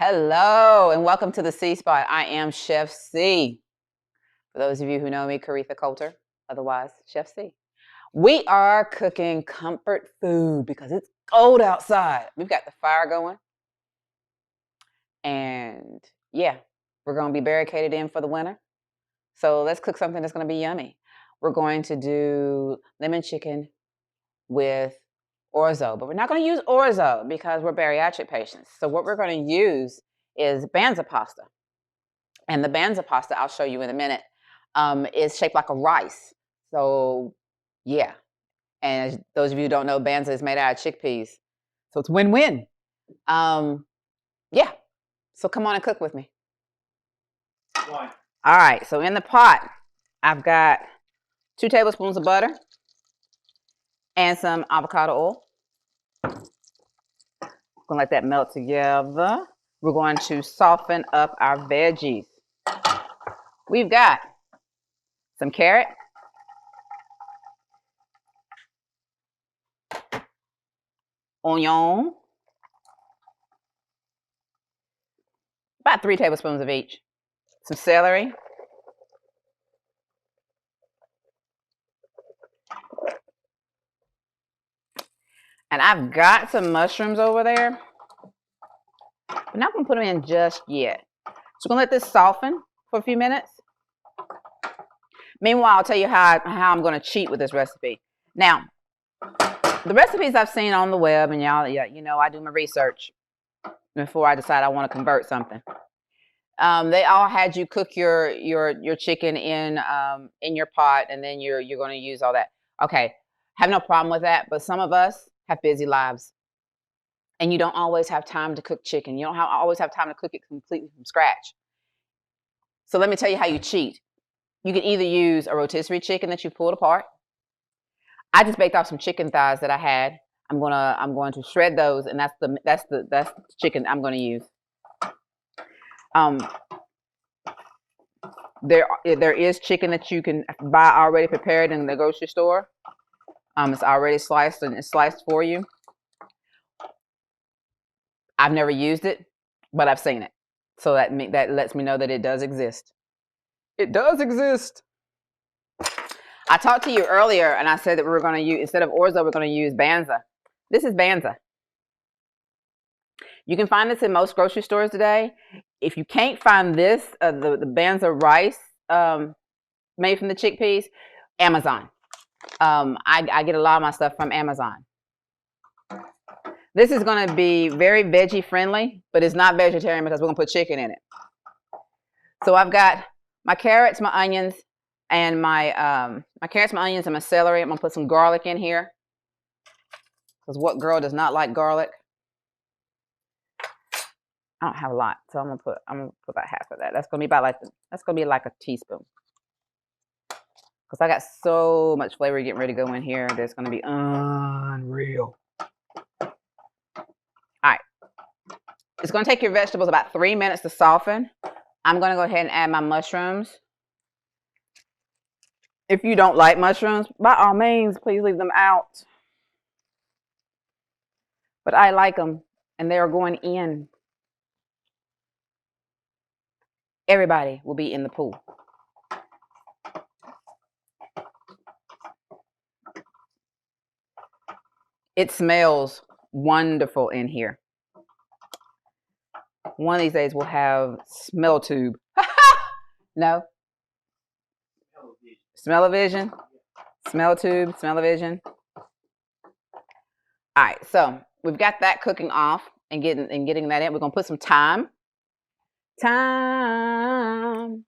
Hello and welcome to the C Spot. I am Chef C. For those of you who know me, Caretha Coulter, otherwise Chef C. We are cooking comfort food because it's cold outside. We've got the fire going. And yeah, we're going to be barricaded in for the winter. So let's cook something that's going to be yummy. We're going to do lemon chicken with orzo, but we're not going to use orzo because we're bariatric patients. So what we're going to use is banza pasta. And the banza pasta, I'll show you in a minute, is shaped like a rice. So yeah. And as those of you who don't know, banza is made out of chickpeas. So it's win-win. Yeah. So come on and cook with me. Why? All right. So in the pot, I've got 2 tablespoons of butter and some avocado oil. Gonna let that melt together. We're going to soften up our veggies. We've got some carrot, onion, about 3 tablespoons of each, some celery, and I've got some mushrooms over there. We're not gonna put them in just yet. So we're gonna let this soften for a few minutes. Meanwhile, I'll tell you how I'm gonna cheat with this recipe. Now, the recipes I've seen on the web, and y'all, you know, I do my research before I decide I want to convert something. They all had you cook your chicken in your pot, and then you're going to use all that. Okay, have no problem with that. But some of us have busy lives, and you don't always have time to cook chicken. You don't always have time to cook it completely from scratch. So let me tell you how you cheat. You can either use a rotisserie chicken that you pulled apart. I just baked off some chicken thighs that I had. I'm going to shred those, and that's the chicken I'm going to use. There is chicken that you can buy already prepared in the grocery store. It's already sliced and it's sliced for you. I've never used it, but I've seen it. So that lets me know that it does exist. It does exist. I talked to you earlier and I said that we were going to use, instead of orzo, we're going to use banza. This is banza. You can find this in most grocery stores today. If you can't find this, the banza rice made from the chickpeas, Amazon. I get a lot of my stuff from Amazon. This is going to be very veggie friendly, but it's not vegetarian because we're going to put chicken in it. So I've got my carrots, my onions, and my celery. I'm going to put some garlic in here because what girl does not like garlic? I don't have a lot, so I'm gonna put about half of that. That's gonna be like a teaspoon. Because I got so much flavor getting ready to go in here. That's gonna be unreal. All right. It's gonna take your vegetables about 3 minutes to soften. I'm gonna go ahead and add my mushrooms. If you don't like mushrooms, by all means, please leave them out. But I like them, and they are going in. Everybody will be in the pool. It smells wonderful in here. One of these days we'll have smell tube. No? Smell-o-vision? Smell tube, smell-o-vision. All right, so we've got that cooking off and getting that in. We're gonna put some thyme. Time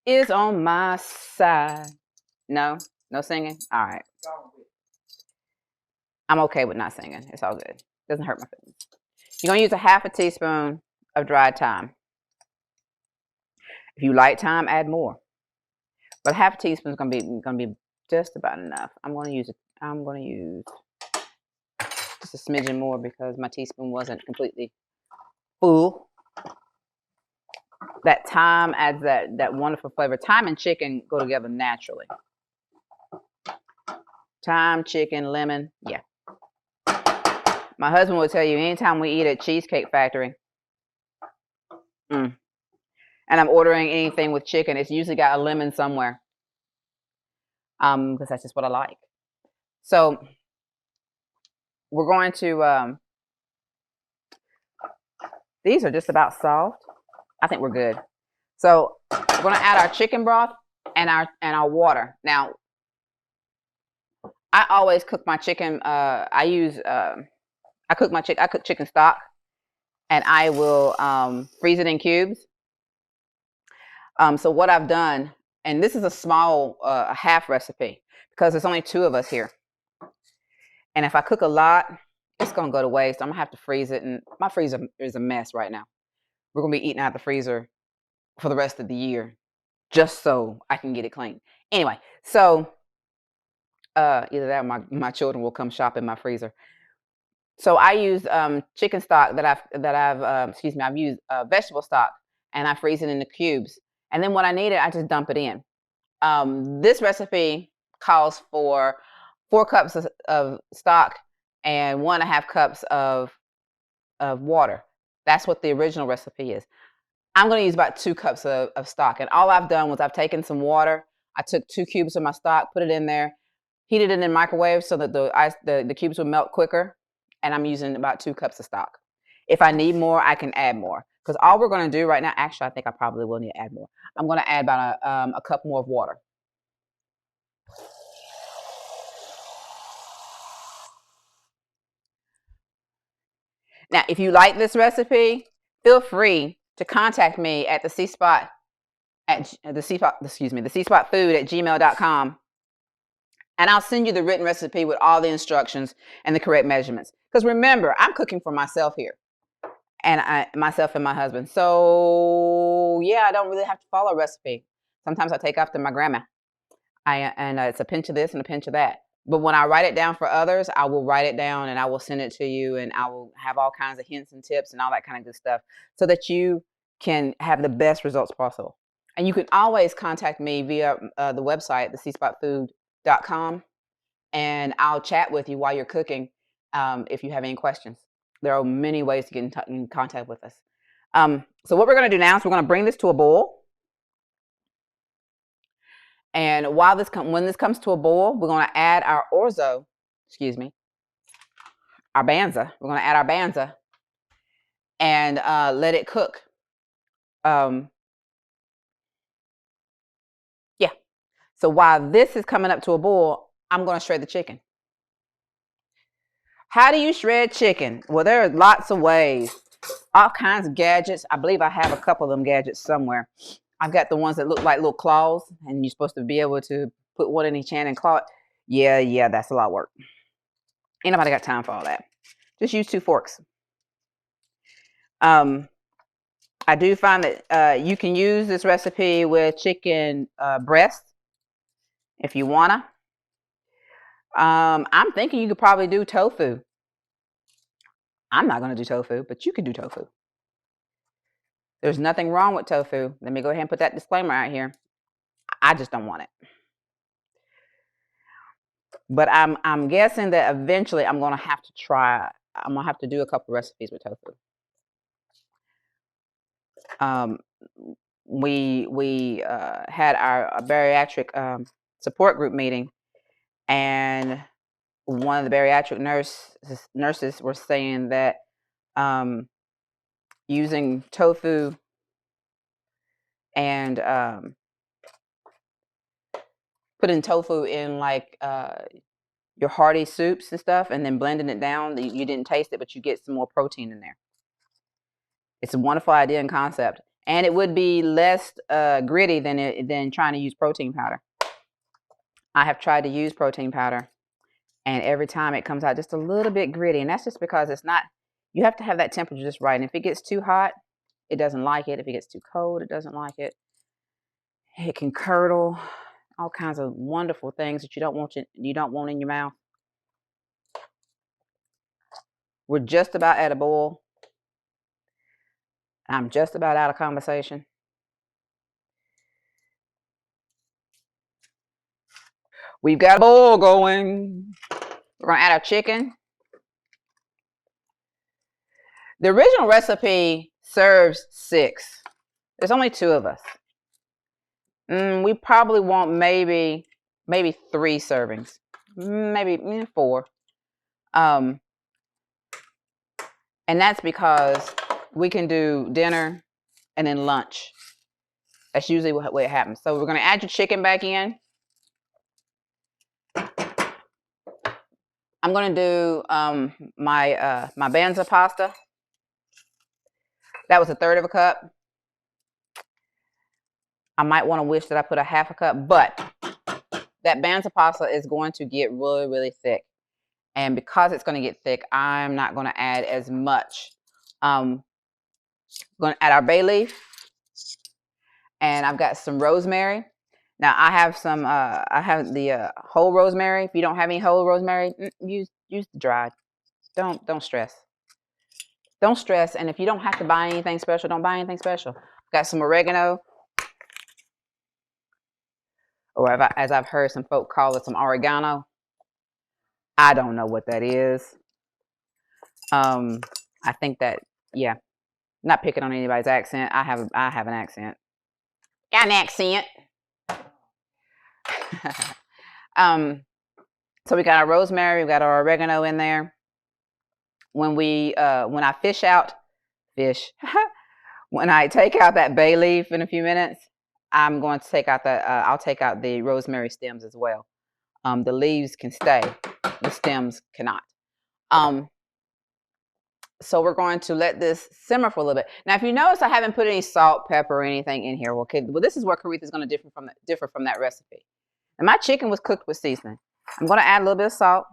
is on my side. No singing. All right. I'm okay with not singing. It's all good. Doesn't hurt my feelings. You're gonna use a half a teaspoon of dried thyme. If you like thyme, add more. But half a teaspoon is gonna be just about enough. I'm gonna use just a smidgen more because my teaspoon wasn't completely full. That thyme adds that wonderful flavor. Thyme and chicken go together naturally. Thyme, chicken, lemon, yeah. My husband will tell you anytime we eat at Cheesecake Factory, And I'm ordering anything with chicken, it's usually got a lemon somewhere. Because that's just what I like. So we're going to, these are just about soft. I think we're good. So we're going to add our chicken broth and our water. Now, I always cook my chicken. I cook chicken stock, and I will freeze it in cubes. So what I've done, and this is a small half recipe because there's only 2 of us here. And if I cook a lot, it's going to go to waste. I'm going to have to freeze it. And my freezer is a mess right now. We're going to be eating out the freezer for the rest of the year just so I can get it clean. Anyway, so either that or my children will come shop in my freezer. So I use chicken stock I've used vegetable stock, and I freeze it into cubes. And then when I need it, I just dump it in. This recipe calls for 4 cups of stock and 1.5 cups of water. That's what the original recipe is. I'm going to use about 2 cups of stock. And all I've done was I've taken some water. I took 2 cubes of my stock, put it in there, heated it in the microwave so that the cubes would melt quicker. And I'm using about 2 cups of stock. If I need more, I can add more. Because all we're going to do right now, actually, I think I probably will need to add more. I'm going to add about a cup more of water. Now, if you like this recipe, feel free to contact me at the C-Spot food at gmail.com. And I'll send you the written recipe with all the instructions and the correct measurements. Because remember, I'm cooking for myself here. And myself and my husband. So, yeah, I don't really have to follow a recipe. Sometimes I take after my grandma. It's a pinch of this and a pinch of that. But when I write it down for others, I will write it down and I will send it to you, and I will have all kinds of hints and tips and all that kind of good stuff so that you can have the best results possible. And you can always contact me via the website, thecspotfood.com, and I'll chat with you while you're cooking if you have any questions. There are many ways to get in contact with us. So what we're going to do now is we're going to bring this to a boil. And when this comes to a boil, we're going to add our our banza. We're going to add our banza and let it cook. Yeah. So while this is coming up to a boil, I'm going to shred the chicken. How do you shred chicken? Well, there are lots of ways. All kinds of gadgets. I believe I have a couple of them gadgets somewhere. I've got the ones that look like little claws, and you're supposed to be able to put one in each hand and claw it. Yeah, that's a lot of work. Ain't nobody got time for all that. Just use 2 forks. I do find that you can use this recipe with chicken breast if you wanna. I'm thinking you could probably do tofu. I'm not gonna do tofu, but you could do tofu. There's nothing wrong with tofu. Let me go ahead and put that disclaimer out here. I just don't want it. But I'm guessing that eventually I'm gonna have to try. I'm gonna have to do a couple recipes with tofu. We had our bariatric support group meeting, and one of the bariatric nurses were saying that using tofu and putting tofu in like your hearty soups and stuff, and then blending it down, you didn't taste it, but you get some more protein in there. It's a wonderful idea and concept, and it would be less gritty than trying to use protein powder. I have tried to use protein powder, and every time it comes out just a little bit gritty, and that's just because it's not. You have to have that temperature just right, and if it gets too hot, it doesn't like it. If it gets too cold, it doesn't like it. It can curdle, all kinds of wonderful things that you don't want in your mouth. We're just about at a boil. I'm just about out of conversation. We've got a boil going. We're going to add our chicken. The original recipe serves 6. There's only 2 of us. We probably want maybe 3 servings, maybe 4. And that's because we can do dinner and then lunch. That's usually what it happens. So we're going to add your chicken back in. I'm going to do my banza pasta. That was 1/3 of a cup. I might want to wish that I put a 1/2 cup, but that banza pasta is going to get really, really thick. And because it's going to get thick, I'm not going to add as much. I'm going to add our bay leaf. And I've got some rosemary. Now I have some, I have the whole rosemary. If you don't have any whole rosemary, use the dried. Don't stress. Don't stress. And if you don't have to buy anything special, don't buy anything special. I've got some oregano. Or as I've heard some folk call it, some oregano. I don't know what that is. I think that, yeah, not picking on anybody's accent. I have an accent. Got an accent. So we got our rosemary, we got our oregano in there. When I when I take out that bay leaf in a few minutes, I'm going to take out I'll take out the rosemary stems as well. The leaves can stay, the stems cannot. So we're going to let this simmer for a little bit. Now, if you notice, I haven't put any salt, pepper, or anything in here. Okay, well, this is where Caretha is going to differ from that recipe. And my chicken was cooked with seasoning. I'm going to add a little bit of salt.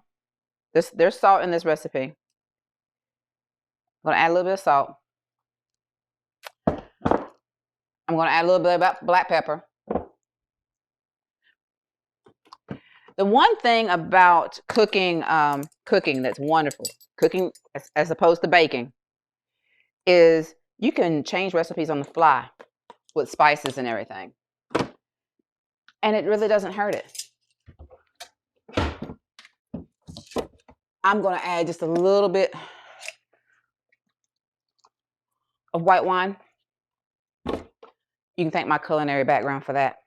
There's salt in this recipe. I'm going to add a little bit of salt. I'm going to add a little bit of black pepper. The one thing about cooking that's wonderful, cooking as opposed to baking, is you can change recipes on the fly with spices and everything. And it really doesn't hurt it. I'm going to add just a little bit of white wine. You can thank my culinary background for that.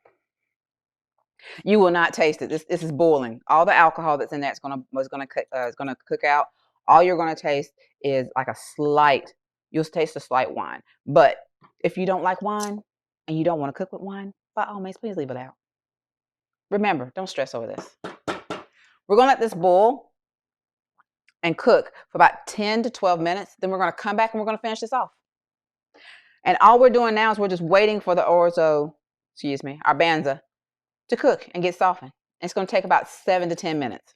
You will not taste it. This is boiling. All the alcohol that's in there is going to cook out. All you're going to taste is like you'll taste a slight wine. But if you don't like wine and you don't want to cook with wine, by all means, please leave it out. Remember, don't stress over this. We're going to let this boil and cook for about 10 to 12 minutes. Then we're going to come back and we're going to finish this off. And all we're doing now is we're just waiting for our banza, to cook and get softened. It's going to take about 7 to 10 minutes.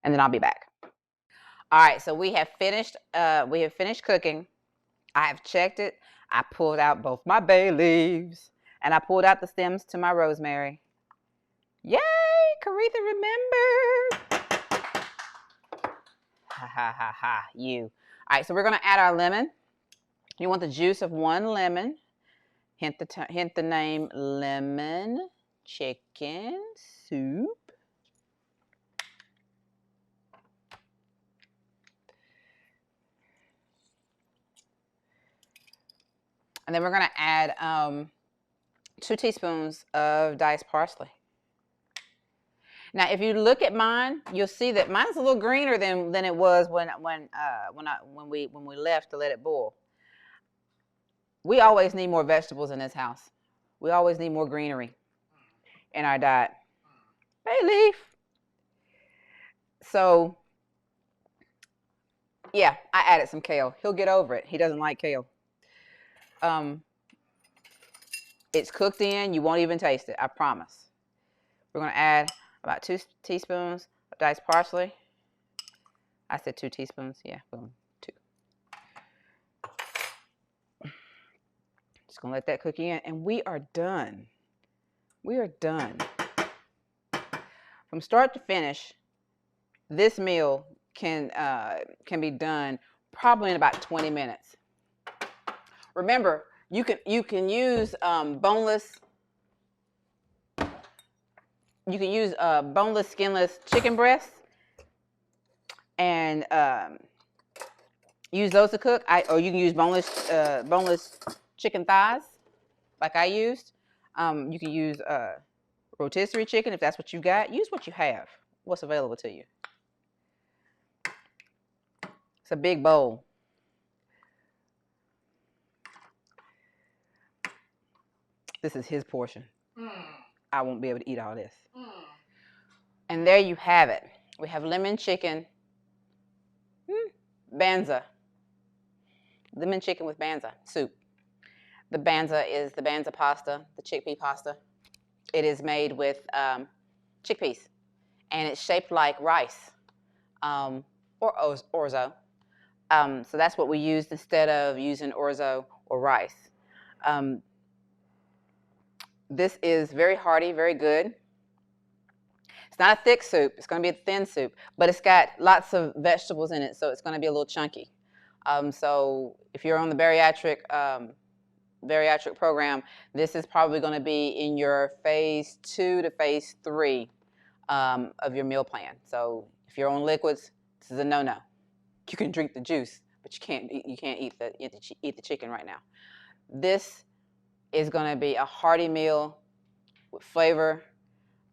And then I'll be back. All right, so we have finished cooking. I have checked it. I pulled out both my bay leaves and I pulled out the stems to my rosemary. Yay, Caretha remembered. Ha ha ha ha, you. All right, so we're going to add our lemon. You want the juice of 1 lemon. Hint the name lemon chicken soup. And then we're going to add 2 teaspoons of diced parsley. Now, if you look at mine, you'll see that mine's a little greener than it was when we left to let it boil. We always need more vegetables in this house. We always need more greenery in our diet. Bay leaf. So, yeah, I added some kale. He'll get over it. He doesn't like kale. It's cooked in. You won't even taste it. I promise. We're going to add about 2 teaspoons of diced parsley. I said 2 teaspoons. Yeah, boom, 2. Just going to let that cook in. And we are done. We are done. From start to finish, this meal can be done probably in about 20 minutes. Remember, you can use boneless. You can use boneless, skinless chicken breasts, and use those to cook. Or you can use boneless chicken thighs, like I used. You can use rotisserie chicken if that's what you got. Use what you have, what's available to you. It's a big bowl. This is his portion. I won't be able to eat all this. And there you have it. We have lemon chicken, banza. Lemon chicken with banza soup. The banza is the banza pasta, the chickpea pasta. It is made with chickpeas, and it's shaped like rice or orzo. So that's what we used instead of using orzo or rice. This is very hearty, very good. It's not a thick soup. It's going to be a thin soup, but it's got lots of vegetables in it, so it's going to be a little chunky. So if you're on the bariatric program, this is probably going to be in your phase 2 to phase 3 of your meal plan. So if you're on liquids, this is a no-no. You can drink the juice, but you can't eat the chicken right now. This is going to be a hearty meal with flavor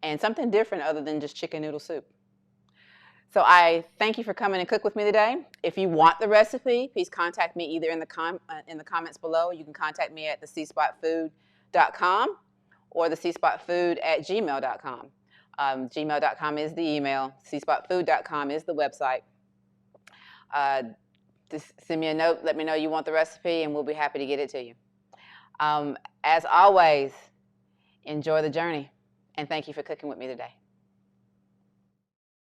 and something different other than just chicken noodle soup. So I thank you for coming and cook with me today. If you want the recipe, please contact me either in the comments below. You can contact me at thecspotfood.com or thecspotfood@gmail.com. Gmail.com is the email. cspotfood.com is the website. Just send me a note. Let me know you want the recipe, and we'll be happy to get it to you. As always, enjoy the journey, and thank you for cooking with me today.